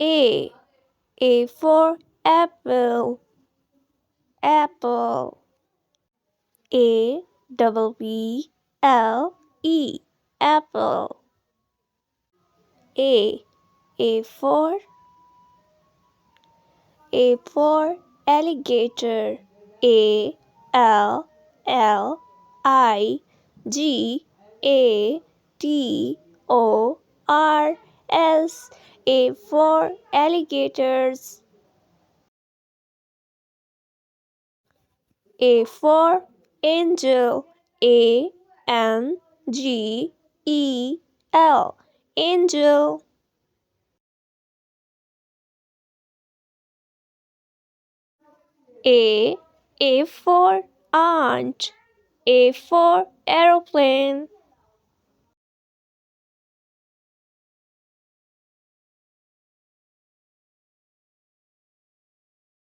A. A for apple. Apple. A double B L E. Apple. A. A for alligator. ALLIGATORS. A for alligators. A for angel. ANGEL. Angel. A. A for ant. A for aeroplane.